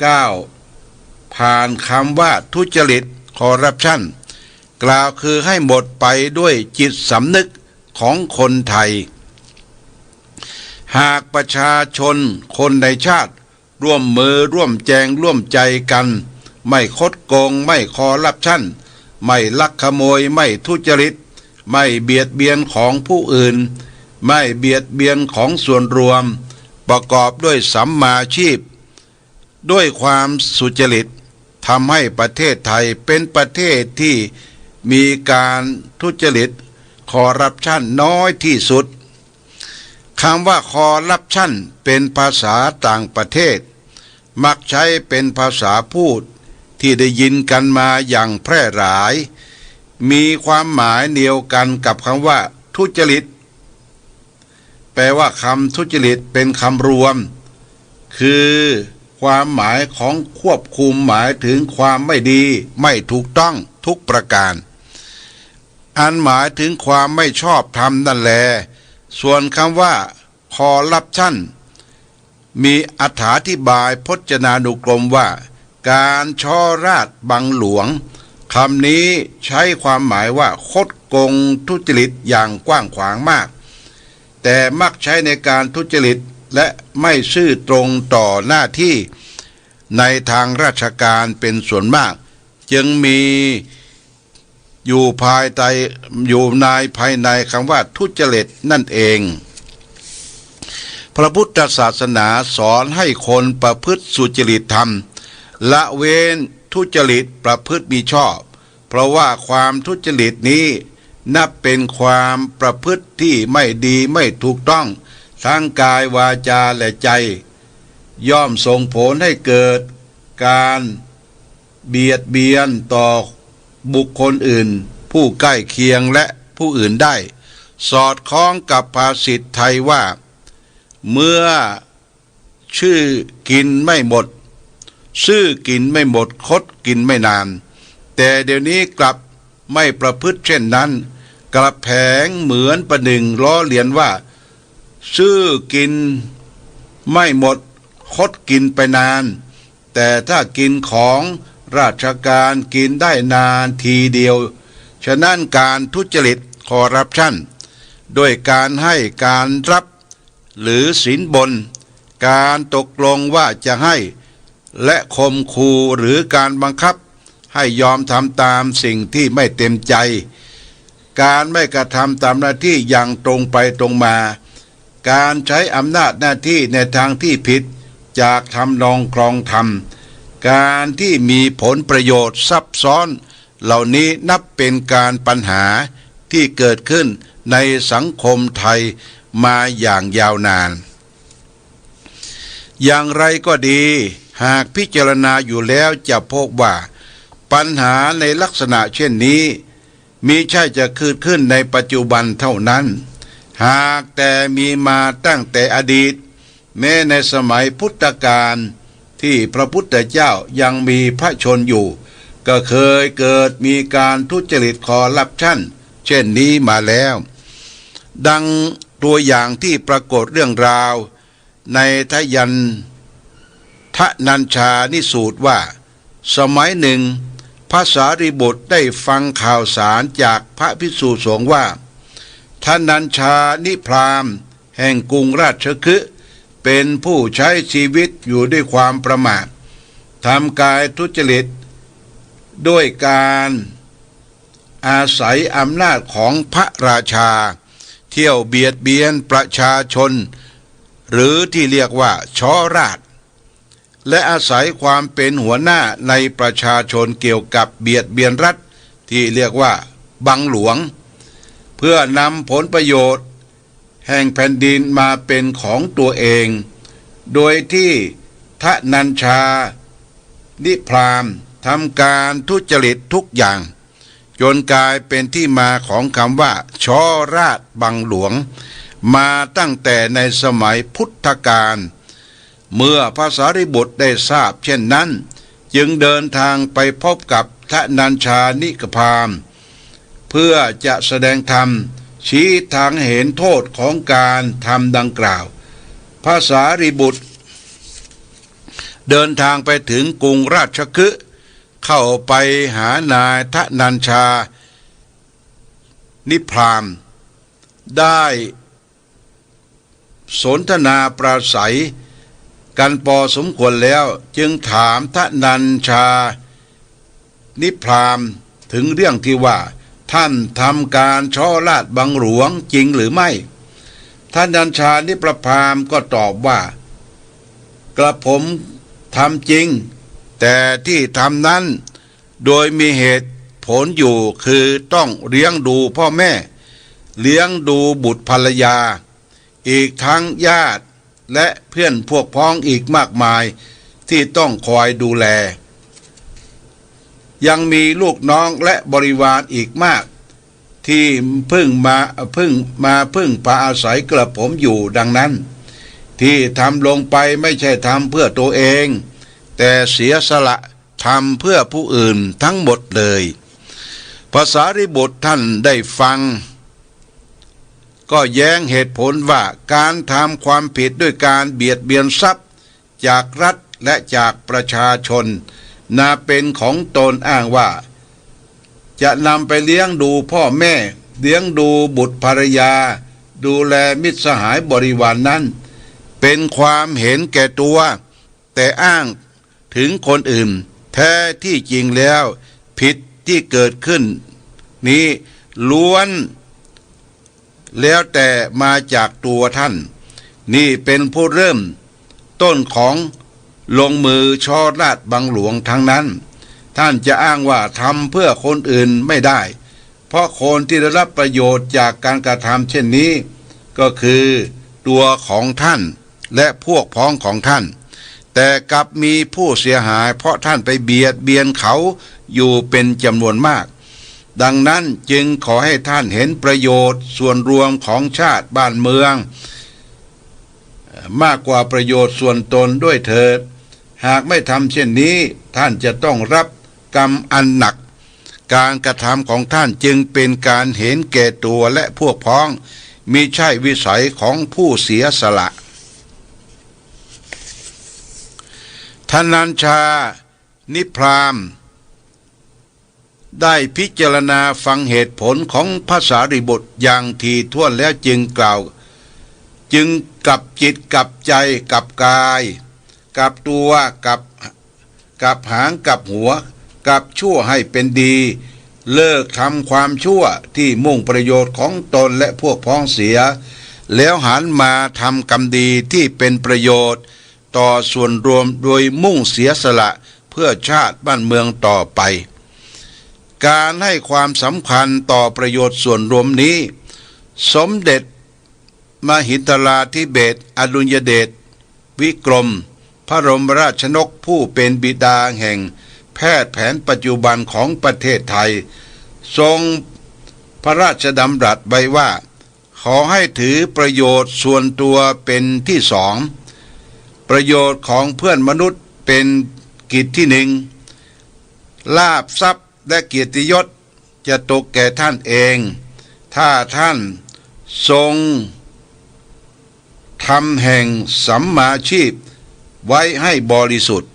ก้าวผ่านคำว่าทุจริตคอร์รัปชันกล่าวคือให้หมดไปด้วยจิตสำนึกของคนไทยหากประชาชนคนในชาติร่วมมือร่วมแจงร่วมใจกันไม่คดโกงไม่คอร์รัปชันไม่ลักขโมยไม่ทุจริตไม่เบียดเบียนของผู้อื่นไม่เบียดเบียนของส่วนรวมประกอบด้วยสัมมาชีพด้วยความสุจริตทำให้ประเทศไทยเป็นประเทศที่มีการทุจริตคอร์รัปชันน้อยที่สุดคำว่าคอร์รัปชันเป็นภาษาต่างประเทศมักใช้เป็นภาษาพูดที่ได้ยินกันมาอย่างแพร่หลายมีความหมายเดียวกันกับคำว่าทุจริตแปลว่าคำทุจริตเป็นคำรวมคือความหมายของควบคุมหมายถึงความไม่ดีไม่ถูกต้องทุกประการอันหมายถึงความไม่ชอบธรรมนั่นแลส่วนคำว่าคอร์รัปชันมีอธิบายพจนานุกรมว่าการช่อราษฎร์บังหลวงคำนี้ใช้ความหมายว่าคดโกงทุจริตอย่างกว้างขวางมากแต่มักใช้ในการทุจริตและไม่ซื่อตรงต่อหน้าที่ในทางราชการเป็นส่วนมากจึงมีอยู่ภายในคำว่าทุจริตนั่นเองพระพุทธศาสนาสอนให้คนประพฤติสุจริตธรรมละเว้นทุจริตประพฤติมิชอบเพราะว่าความทุจริตนี้นับเป็นความประพฤติที่ไม่ดีไม่ถูกต้องทั้งกายวาจาและใจย่อมส่งผลให้เกิดการเบียดเบียนต่อบุคคลอื่นผู้ใกล้เคียงและผู้อื่นได้สอดคล้องกับภาษิตไทยว่าเมื่อชื่อกินไม่หมดซื่อกินไม่หมดคดกินไม่นานแต่เดี๋ยวนี้กลับไม่ประพฤติเช่นนั้นกลับแผงเหมือนประหนึ่งล้อเลียนว่าซื่อกินไม่หมดคดกินไปนานแต่ถ้ากินของราชการกินได้นานทีเดียวฉะนั้นการทุจริตคอร์รัปชันโดยการให้การรับหรือสินบนการตกลงว่าจะให้และข่มขู่หรือการบังคับให้ยอมทำตามสิ่งที่ไม่เต็มใจการไม่กระทำตามหน้าที่อย่างตรงไปตรงมาการใช้อำนาจหน้าที่ในทางที่ผิดจากทำนองครองธรรมการที่มีผลประโยชน์ซับซ้อนเหล่านี้นับเป็นการปัญหาที่เกิดขึ้นในสังคมไทยมาอย่างยาวนานอย่างไรก็ดีหากพิจารณาอยู่แล้วจะพบว่าปัญหาในลักษณะเช่นนี้มิใช่จะเกิดขึ้นในปัจจุบันเท่านั้นหากแต่มีมาตั้งแต่อดีตแม้ในสมัยพุทธกาลที่พระพุทธเจ้ายังมีพระชนอยู่ก็เคยเกิดมีการทุจริตคอร์รัปชันเช่นนี้มาแล้วดังตัวอย่างที่ปรากฏเรื่องราวในทยันทนัญชานิสูตรว่าสมัยหนึ่งพระสารีบุตรได้ฟังข่าวสารจากพระภิกษุสงฆ์ว่าทนัญชานิพราหมณ์แห่งกรุงราชคฤห์เป็นผู้ใช้ชีวิตอยู่ด้วยความประมาททำกายทุจริตด้วยการอาศัยอำนาจของพระราชาเที่ยวเบียดเบียนประชาชนหรือที่เรียกว่าช่อราษฎร์และอาศัยความเป็นหัวหน้าในประชาชนเกี่ยวกับเบียดเบียนรัฐที่เรียกว่าบังหลวงเพื่อนำผลประโยชน์แห่งแผ่นดินมาเป็นของตัวเองโดยที่ทนัญชานิพราหมณ์ทำการทุจริตทุกอย่างจนกลายเป็นที่มาของคำว่าช่อราษฎร์บังหลวงมาตั้งแต่ในสมัยพุทธกาลเมื่อพระสารีบุตรได้ทราบเช่นนั้นจึงเดินทางไปพบกับทนัญชานิพราหมณ์เพื่อจะแสดงธรรมชี้ทางเห็นโทษของการทำดังกล่าวพระสารีบุตร เดินทางไปถึงกรุงราชคฤห์เข้าไปหานายทนัญชานิพรามได้สนทนาปราศัยกันพอสมควรแล้วจึงถามทนัญชานิพรามถึงเรื่องที่ว่าท่านทำการช่อราชบังหลวงจริงหรือไม่ทนัญชานิพรามก็ตอบว่ากระผมทำจริงแต่ที่ทำนั้นโดยมีเหตุผลอยู่คือต้องเลี้ยงดูพ่อแม่เลี้ยงดูบุตรภรรยาอีกทั้งญาติและเพื่อนพวกพ้องอีกมากมายที่ต้องคอยดูแลยังมีลูกน้องและบริวารอีกมากที่พึ่งพาอาศัยกระผมอยู่ดังนั้นที่ทำลงไปไม่ใช่ทำเพื่อตัวเองแต่เสียสละทำเพื่อผู้อื่นทั้งหมดเลยพระสารีบุตรท่านได้ฟังก็แย้งเหตุผลว่าการทำความผิดด้วยการเบียดเบียนทรัพย์จากรัฐและจากประชาชนนาเป็นของตนอ้างว่าจะนำไปเลี้ยงดูพ่อแม่เลี้ยงดูบุตรภรรยาดูแลมิตรสหายบริวาร นั้นเป็นความเห็นแก่ตัวแต่อ้างถึงคนอื่นแท้ที่จริงแล้วผิดที่เกิดขึ้นนี้ล้วนแล้วแต่มาจากตัวท่านนี่เป็นผู้เริ่มต้นของลงมือช่อราชบังหลวงทั้งนั้นท่านจะอ้างว่าทำเพื่อคนอื่นไม่ได้เพราะคนที่ได้รับประโยชน์จากการกระทำเช่นนี้ก็คือตัวของท่านและพวกพ้องของท่านแต่กลับมีผู้เสียหายเพราะท่านไปเบียดเบียนเขาอยู่เป็นจำนวนมากดังนั้นจึงขอให้ท่านเห็นประโยชน์ส่วนรวมของชาติบ้านเมืองมากกว่าประโยชน์ส่วนตนด้วยเถิดหากไม่ทำเช่นนี้ท่านจะต้องรับกรรมอันหนักการกระทำของท่านจึงเป็นการเห็นแก่ตัวและพวกพ้องมิใช่วิสัยของผู้เสียสละทนัญชานิพรามได้พิจารณาฟังเหตุผลของพระสารีบุตรอย่างถี่ถ้วนแล้วจึงกล่าวจึงกลับจิตกลับใจกลับกายกลับตัวกับหางกับหัวกับชั่วให้เป็นดีเลิกทำความชั่วที่มุ่งประโยชน์ของตนและพวกพ้องเสียแล้วหันมาทำกรรมดีที่เป็นประโยชน์ต่อส่วนรวมโดยมุ่งเสียสละเพื่อชาติบ้านเมืองต่อไปการให้ความสำคัญต่อประโยชน์ส่วนรวมนี้สมเด็จมหิดลาธิเบศรอดุลยเดชวิกรมพระบรมราชนกผู้เป็นบิดาแห่งแพทย์แผนปัจจุบันของประเทศไทยทรงพระราชดำรัสไว้ว่าขอให้ถือประโยชน์ส่วนตัวเป็นที่สองประโยชน์ของเพื่อนมนุษย์เป็นกิจที่หนึ่งลาภทรัพย์และเกียรติยศจะตกแก่ท่านเองถ้าท่านทรงทำแห่งสัมมาชีพไว้ให้บริสุทธิ์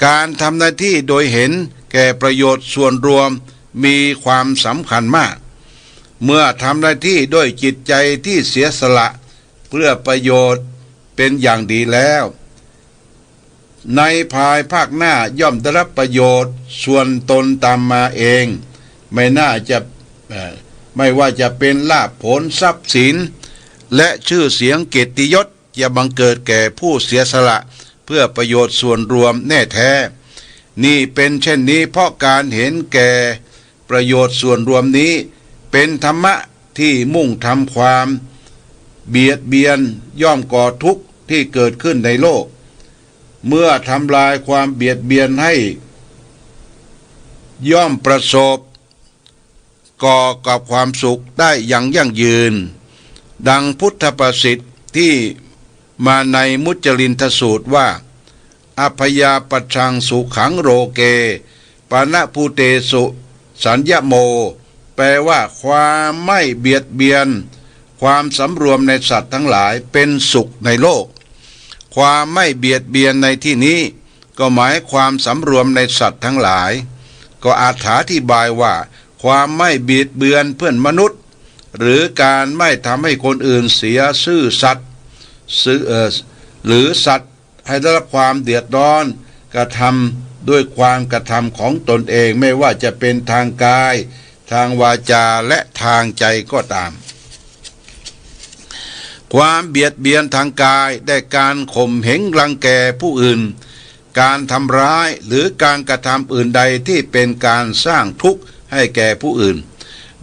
การทำหน้าที่โดยเห็นแก่ประโยชน์ส่วนรวมมีความสำคัญมากเมื่อทำหน้าที่ด้วยจิตใจที่เสียสละเพื่อประโยชน์เป็นอย่างดีแล้วในภายภาคหน้าย่อมได้รับประโยชน์ส่วนตนตามมาเองไม่ว่าจะเป็นลาภผลทรัพย์สินและชื่อเสียงเกียรติยศจะบังเกิดแก่ผู้เสียสละเพื่อประโยชน์ส่วนรวมแน่แท้นี่เป็นเช่นนี้เพราะการเห็นแก่ประโยชน์ส่วนรวมนี้เป็นธรรมะที่มุ่งทำความเบียดเบียนย่อมก่อทุกข์ที่เกิดขึ้นในโลกเมื่อทำลายความเบียดเบียนให้ย่อมประสบก่อกับความสุขได้อย่างยั่งยืนดังพุทธประสิทธิ์ที่มาในมุจลินทสูตรว่าอัพยาปัชชังสุขังโรเกปานะภูเตสุสัญญโมแปลว่าความไม่เบียดเบียนความสำรวมในสัตว์ทั้งหลายเป็นสุขในโลก ความไม่เบียดเบียนในที่นี้ก็หมายความสำรวมในสัตว์ทั้งหลายก็อาจอธิบายว่าความไม่เบียดเบียนเพื่อนมนุษย์หรือการไม่ทำให้คนอื่นเสียซื่อสัตย์หรือสัตว์ให้ได้รับความเดือดร้อนกระทำด้วยความกระทำของตนเองไม่ว่าจะเป็นทางกายทางวาจาและทางใจก็ตามความเบียดเบียนทางกายได้การข่มเหงรังแกผู้อื่นการทำร้ายหรือการกระทำอื่นใดที่เป็นการสร้างทุกข์ให้แก่ผู้อื่น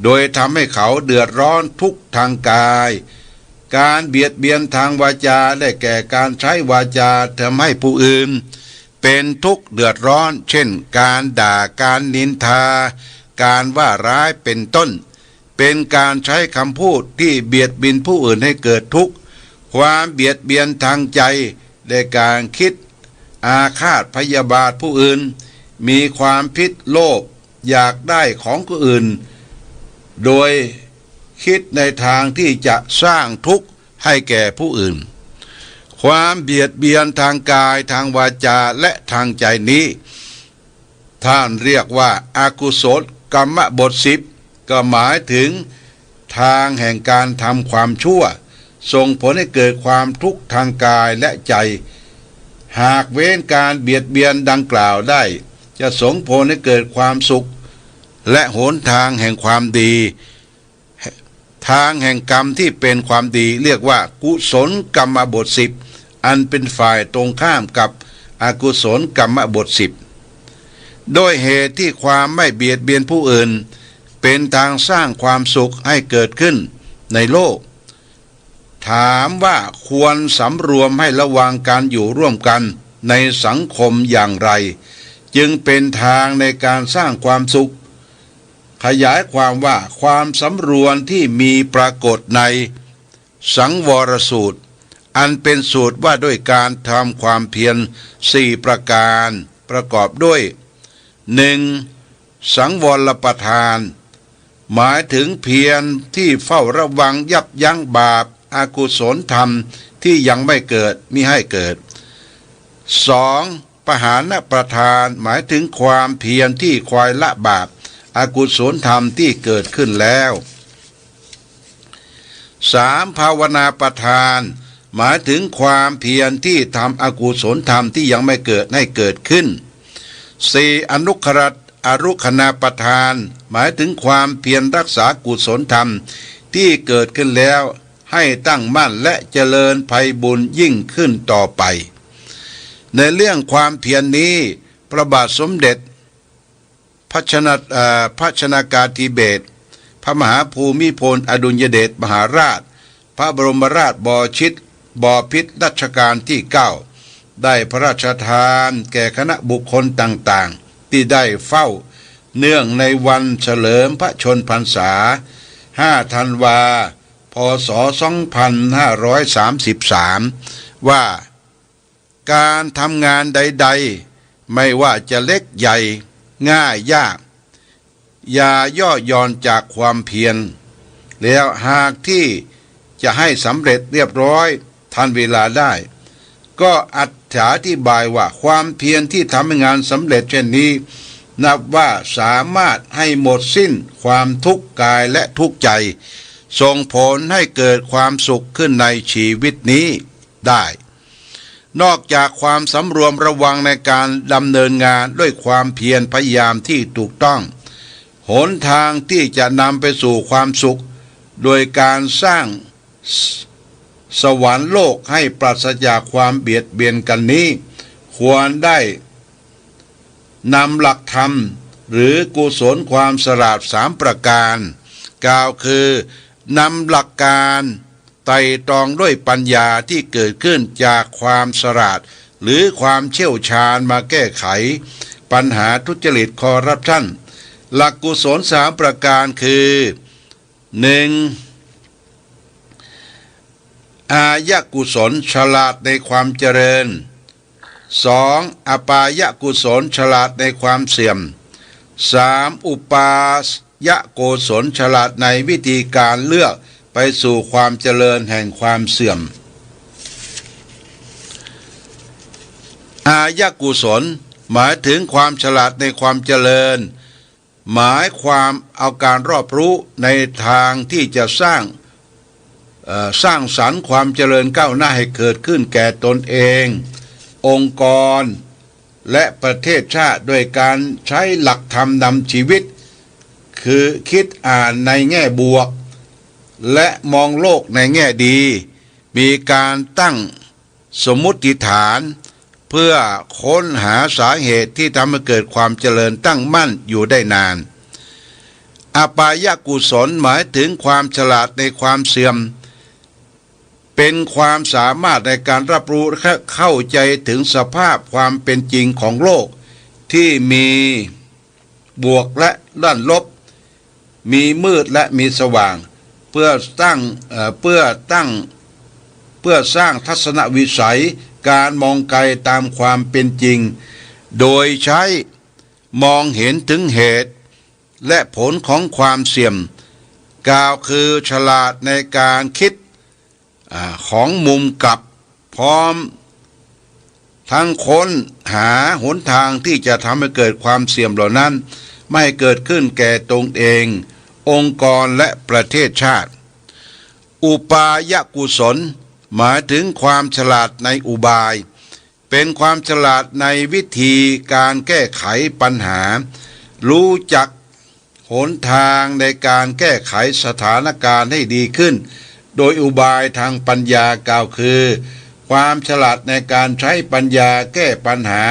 โดยทำให้เขาเดือดร้อนทุกข์ทางกายการเบียดเบียนทางวาจาได้แก่การใช้วาจาทำให้ผู้อื่นเป็นทุกข์เดือดร้อนเช่นการด่าการนินทาการว่าร้ายเป็นต้นเป็นการใช้คำพูดที่เบียดเบียนผู้อื่นให้เกิดทุกข์ความเบียดเบียนทางใจได้การคิดอาฆาตพยาบาทผู้อื่นมีความพิษโลภอยากได้ของผู้อื่นโดยคิดในทางที่จะสร้างทุกข์ให้แก่ผู้อื่นความเบียดเบียนทางกายทางวาจาและทางใจนี้ท่านเรียกว่าอากุศลกรรมบท10ก็หมายถึงทางแห่งการทำความชั่วส่งผลให้เกิดความทุกข์ทางกายและใจหากเว้นการเบียดเบียนดังกล่าวได้จะส่งผลให้เกิดความสุขและหนทางแห่งความดีทางแห่งกรรมที่เป็นความดีเรียกว่ากุศลกรรมบท10อันเป็นฝ่ายตรงข้ามกับอกุศลกรรมบท10โดยเหตุที่ความไม่เบียดเบียนผู้อื่นเป็นทางสร้างความสุขให้เกิดขึ้นในโลกถามว่าควรสำรวมให้ระวังการอยู่ร่วมกันในสังคมอย่างไรจึงเป็นทางในการสร้างความสุขขยายความว่าความสำรวมที่มีปรากฏในสังวรสูตรอันเป็นสูตรว่าด้วยการทำความเพียร4ประการประกอบด้วย 1. สังวรประทานหมายถึงเพียรที่เฝ้าระวังยับยั้งบาปอกุศลธรรมที่ยังไม่เกิดมิให้เกิด 2. ปหานประทานหมายถึงความเพียรที่คอยละบาปอกุศลธรรมที่เกิดขึ้นแล้ว 3. ภาวนาประทานหมายถึงความเพียรที่ทำอกุศลธรรมที่ยังไม่เกิดให้เกิดขึ้น 4. อนุคณาประทานหมายถึงความเพียรรักษากุศลธรรมที่เกิดขึ้นแล้วให้ตั้งมั่นและเจริญไพบุญยิ่งขึ้นต่อไปในเรื่องความเพียรนี้พระบาทสมเด็จพระชนากาธิเบศรพระมหาภูมิพลอดุลยเดชมหาราชพระบรมราชบพิตรรัชกาลที่9ได้พระราชทานแก่คณะบุคคลต่างๆที่ได้เฝ้าเนื่องในวันเฉลิมพระชนพรรษา5 ธันวาพ.ศ. 2533ว่าการทำงานใดๆไม่ว่าจะเล็กใหญ่ง่ายยากอย่าย่อหย่อนจากความเพียรแล้วหากที่จะให้สำเร็จเรียบร้อยทันเวลาได้ก็อธิบายว่าความเพียรที่ทำให้งานสำเร็จเช่นนี้นับว่าสามารถให้หมดสิ้นความทุกข์กายและทุกข์ใจส่งผลให้เกิดความสุขขึ้นในชีวิตนี้ได้นอกจากความสำรวมระวังในการดำเนินงานด้วยความเพียรพยายามที่ถูกต้องหนทางที่จะนำไปสู่ความสุขโดยการสร้างสวรรค์โลกให้ปราศจากความเบียดเบียนกันนี้ควรได้นำหลักธรรมหรือกุศลความฉลาด3ประการกล่าวคือนำหลักการไต่ตรองด้วยปัญญาที่เกิดขึ้นจากความฉลาดหรือความเชี่ยวชาญมาแก้ไขปัญหาทุจริตคอร์รัปชันหลักกุศล3ประการคือ 1. อายกุศลฉลาดในความเจริญ 2. อปายกุศลฉลาดในความเสื่อม 3. อุปายกุศลฉลาดในวิธีการเลือกไปสู่ความเจริญแห่งความเสื่อม อายกุศลหมายถึงความฉลาดในความเจริญหมายความเอาการรอบรู้ในทางที่จะสร้างสรรค์ความเจริญก้าวหน้าให้เกิดขึ้นแก่ตนเององค์กรและประเทศชาติด้วยการใช้หลักธรรมนำชีวิตคือคิดอ่านในแง่บวกและมองโลกในแง่ดีมีการตั้งสมมุติฐานเพื่อค้นหาสาเหตุที่ทำให้เกิดความเจริญตั้งมั่นอยู่ได้นานอบายกุศลหมายถึงความฉลาดในความเสื่อมเป็นความสามารถในการรับรู้และเข้าใจถึงสภาพความเป็นจริงของโลกที่มีบวกและด้านลบมีมืดและมีสว่างเพื่อสร้างทัศนวิสัยการมองไกลตามความเป็นจริงโดยใช้มองเห็นถึงเหตุและผลของความเสื่อมกล่าวคือฉลาดในการคิดของมุมกลับพร้อมทั้งค้นหาหนทางที่จะทำให้เกิดความเสื่อมเหล่านั้นไม่ให้เกิดขึ้นแก่ตนเององค์กรและประเทศชาติอุปายกุศลหมายถึงความฉลาดในอุบายเป็นความฉลาดในวิธีการแก้ไขปัญหารู้จักหนทางในการแก้ไขสถานการณ์ให้ดีขึ้นโดยอุบายทางปัญญากล่าวคือความฉลาดในการใช้ปัญญาแก้ปัญหา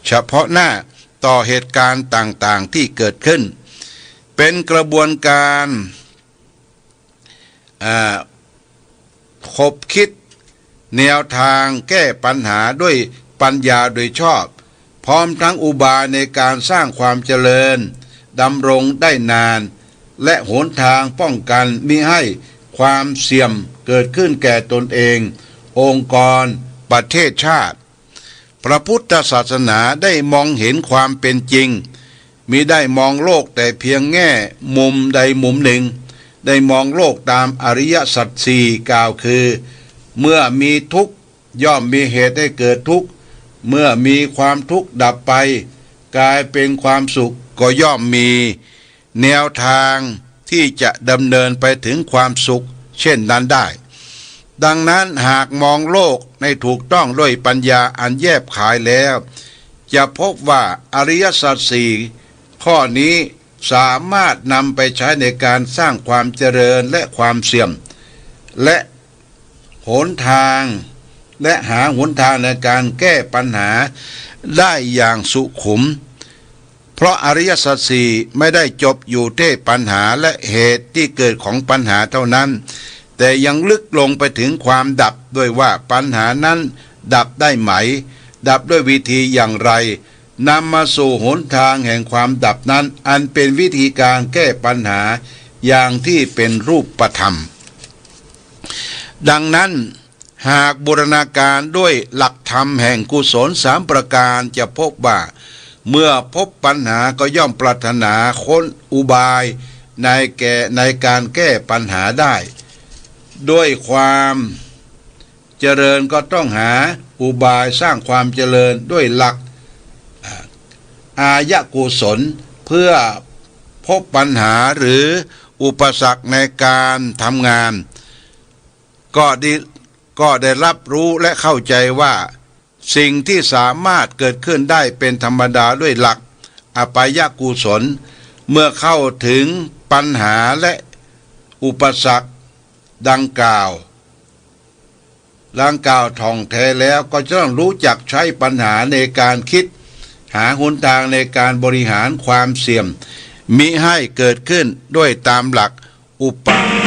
เฉพาะหน้าต่อเหตุการณ์ต่างๆที่เกิดขึ้นเป็นกระบวนการคบคิดแนวทางแก้ปัญหาด้วยปัญญาโดยชอบพร้อมทั้งอุบายในการสร้างความเจริญดำรงได้นานและหนทางป้องกันมิให้ความเสี่ยมเกิดขึ้นแก่ตนเององค์กรประเทศชาติพระพุทธศาสนาได้มองเห็นความเป็นจริงมิได้มองโลกแต่เพียงแง่มุมใดมุมหนึ่งได้มองโลกตามอริยสัจสี่กล่าวคือเมื่อมีทุกข์ย่อมมีเหตุให้เกิดทุกข์เมื่อมีความทุกข์ดับไปกลายเป็นความสุขก็ย่อมมีแนวทางที่จะดำเนินไปถึงความสุขเช่นนั้นได้ดังนั้นหากมองโลกในถูกต้องด้วยปัญญาอันแยบขายแล้วจะพบว่าอริยสัจสี่ข้อนี้สามารถนำไปใช้ในการสร้างความเจริญและความเสื่อมและหนทางและหาหนทางในการแก้ปัญหาได้อย่างสุขุมเพราะอริยสัจสี่ไม่ได้จบอยู่ที่ปัญหาและเหตุที่เกิดของปัญหาเท่านั้นแต่ยังลึกลงไปถึงความดับด้วยว่าปัญหานั้นดับได้ไหมดับด้วยวิธีอย่างไรนำมาสู่หนทางแห่งความดับนั้นอันเป็นวิธีการแก้ปัญหาอย่างที่เป็นรูปธรรมดังนั้นหากบูรณาการด้วยหลักธรรมแห่งกุศล3ประการจะพบว่าเมื่อพบปัญหาก็ย่อมปรารถนาค้นอุบายในการแก้ปัญหาได้ด้วยความเจริญก็ต้องหาอุบายสร้างความเจริญด้วยหลักอายกุศลเพื่อพบปัญหาหรืออุปสรรคในการทำงานก็ได้รับรู้และเข้าใจว่าสิ่งที่สามารถเกิดขึ้นได้เป็นธรรมดาด้วยหลักอบายกุศลเมื่อเข้าถึงปัญหาและอุปสรรคดังกล่าวท่องแท้แล้วก็จะต้องรู้จักใช้ปัญหาในการคิดหาหนทางในการบริหารความเสี่ยมมิให้เกิดขึ้นด้วยตามหลักอุป